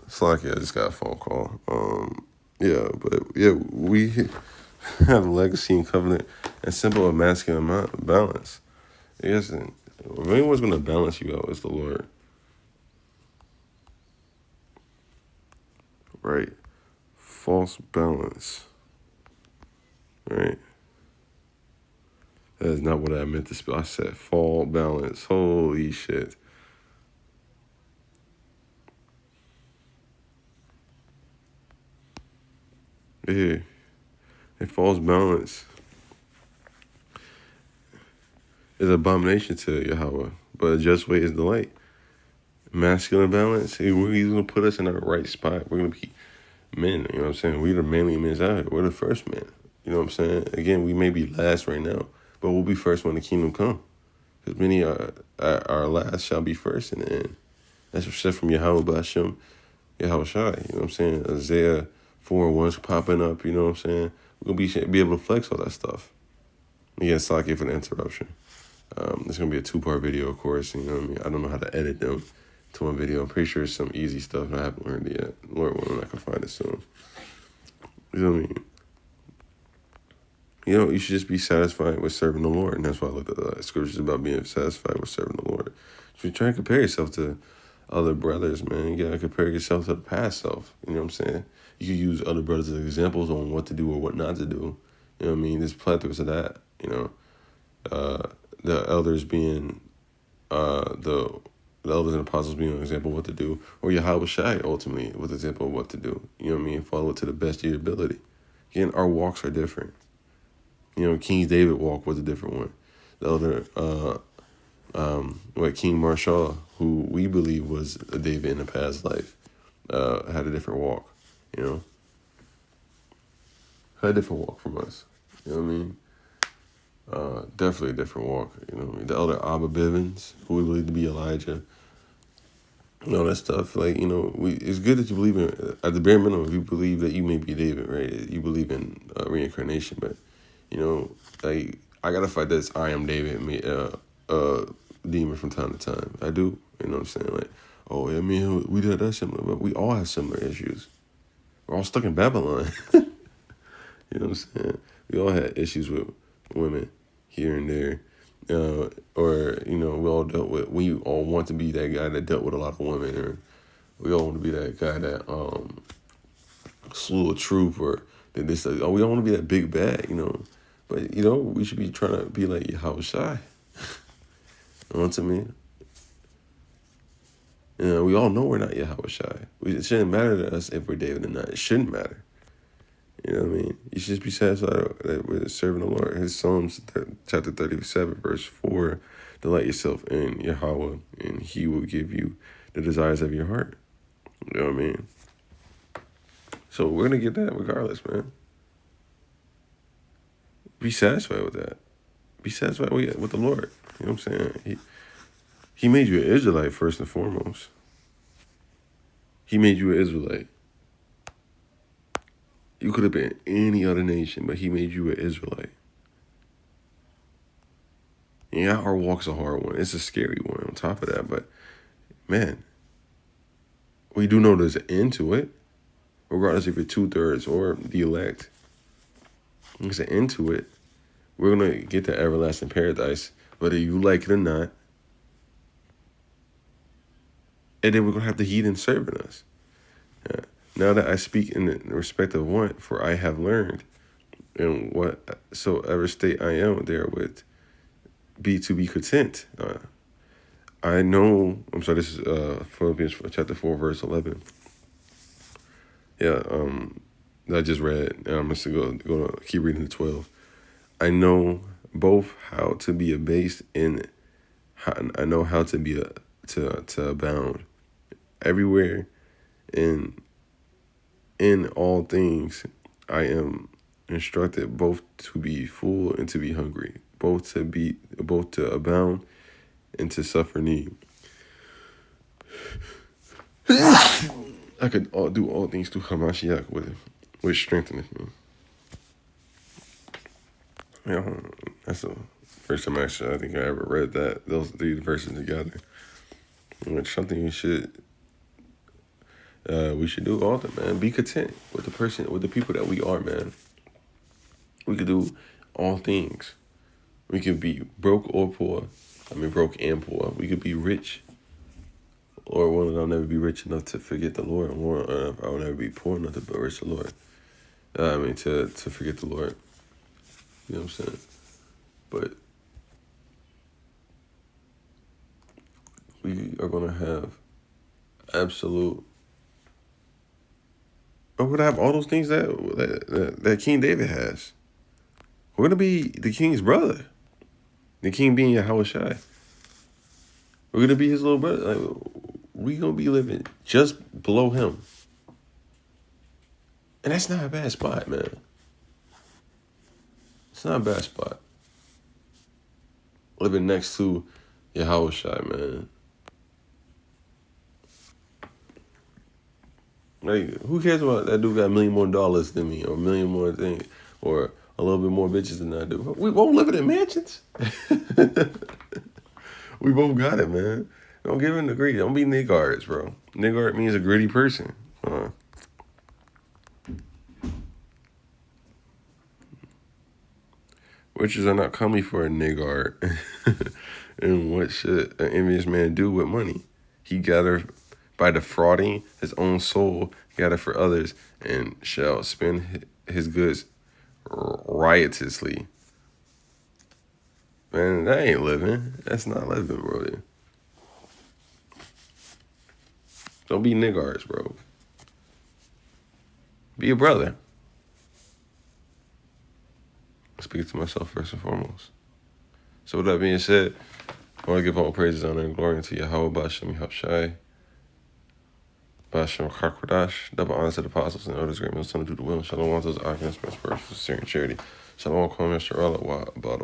Slacky, I just got a phone call. We have legacy and covenant and simple and masculine balance. Yes, and if anyone's going to balance you out, it's the Lord. Right? False balance. Right? That is not what I meant to spell. I said fall balance. Holy shit. Yeah. And false balance is abomination to Yahweh, but a just way is delight. Masculine balance, he's going to put us in our right spot. We're going to be men, you know what I'm saying? We're the manly men out here. We're the first men. You know what I'm saying? Again, we may be last right now, but we'll be first when the kingdom come. Because many are last shall be first in the end. That's what said from Yahweh Bashim, Yahweh Shai. You know what I'm saying? Isaiah 4:1's popping up, you know what I'm saying? We're going to be able to flex all that stuff. Again, sorry for the interruption. It's going to be a 2-part video, of course. You know what I mean? I don't know how to edit them to one video. I'm pretty sure it's some easy stuff, and I haven't learned it yet. Lord willing, I can find it soon. You know what I mean? You know, you should just be satisfied with serving the Lord. And that's why I look at the scriptures about being satisfied with serving the Lord. If you try to compare yourself to other brothers, man, you got to compare yourself to the past self. You know what I'm saying? You can use other brothers as examples on what to do or what not to do. You know what I mean? There's plethoras of that, you know. The elders being, the elders and apostles being an example of what to do. Or Yahweh Shai, ultimately, with an example of what to do. You know what I mean? Follow it to the best of your ability. Again, our walks are different. You know, King David walk was a different one. The other, King Marshall, who we believe was a David in a past life, had a different walk, you know. Had a different walk from us. You know what I mean? Definitely a different walk, you know what I mean? The elder Abba Bivens, who we believe to be Elijah, and all that stuff. Like, you know, it's good that you believe in, at the bare minimum, you believe that you may be David, right? You believe in reincarnation, but, you know, like, I gotta fight this I am David demon from time to time. I do, you know what I'm saying? Like, oh, I mean, we did that similar, but we all have similar issues. We're all stuck in Babylon. You know what I'm saying? We all had issues with women here and there. Or, you know, we all want to be that guy that dealt with a lot of women, or we all want to be that guy that slew a troop, or that this, we all want to be that big bad, you know. But, you know, we should be trying to be like Yahweh Shai. You know what I mean? You know, we all know we're not Yahweh Shai. It shouldn't matter to us if we're David or not. It shouldn't matter. You know what I mean? You should just be satisfied with serving the Lord. His Psalms chapter 37, verse 4, delight yourself in Yahweh, and he will give you the desires of your heart. You know what I mean? So we're going to get that regardless, man. Be satisfied with that. Be satisfied with the Lord. You know what I'm saying? He made you an Israelite first and foremost. He made you an Israelite. You could have been any other nation, but he made you an Israelite. Yeah, our walk's a hard one. It's a scary one on top of that, but man, we do know there's an end to it. Regardless if you're 2/3 or the elect, there's an end to it. We're going to get to everlasting paradise, whether you like it or not. And then we're going to have the heathen serving us. Now that I speak in the respect of one, for I have learned, in whatsoever state I am therewith, be content. I know, I'm sorry, this is Philippians chapter 4, verse 11. Yeah, I just read, and I'm just going to keep reading the 12. I know both how to be abased and I know how to be to abound. Everywhere in all things I am instructed both to be full and to be hungry, both to abound and to suffer need. I could do all things through Hamashiach, which strengtheneth me. Yeah, that's the first time actually I think I ever read those 3 verses together. It's something you should. We should do all that, man. Be content with with the people that we are, man. We could do all things. We could be broke or poor. I mean, broke and poor. We could be rich, or one of them never be rich enough to forget the Lord. Or I will never be poor enough to rich the Lord. To forget the Lord. You know what I'm saying? But we are gonna have absolute. We're gonna have all those things that King David has. We're gonna be the king's brother. The king being Yahushua. We're gonna be his little brother. Like, we gonna be living just below him. And that's not a bad spot, man. It's not a bad spot. Living next to Yahushua, man. Like, who cares about that dude got $1 million more than me, or $1 million more things, or a little bit more bitches than I do? We both living in mansions. We both got it, man. Don't give in the greed. Don't be niggards, bro. Niggard means a gritty person. Riches are not coming for a niggard. And what should an envious man do with money? He gathered by defrauding his own soul, gather for others, and shall spend his goods riotously. Man, that ain't living. That's not living, bro. Don't be niggards, bro. Be a brother. Speaking to myself first and foremost. So with that being said, I want to give all praises, honor, and glory unto Yahweh, Bashem Yahushai, Bashem Chakwadash, double honor to the apostles and elders, great men, son to do the will, Shalom to those arguments, inspiration, sincere and charity. Shalom, Kwame, Mr. Allah, about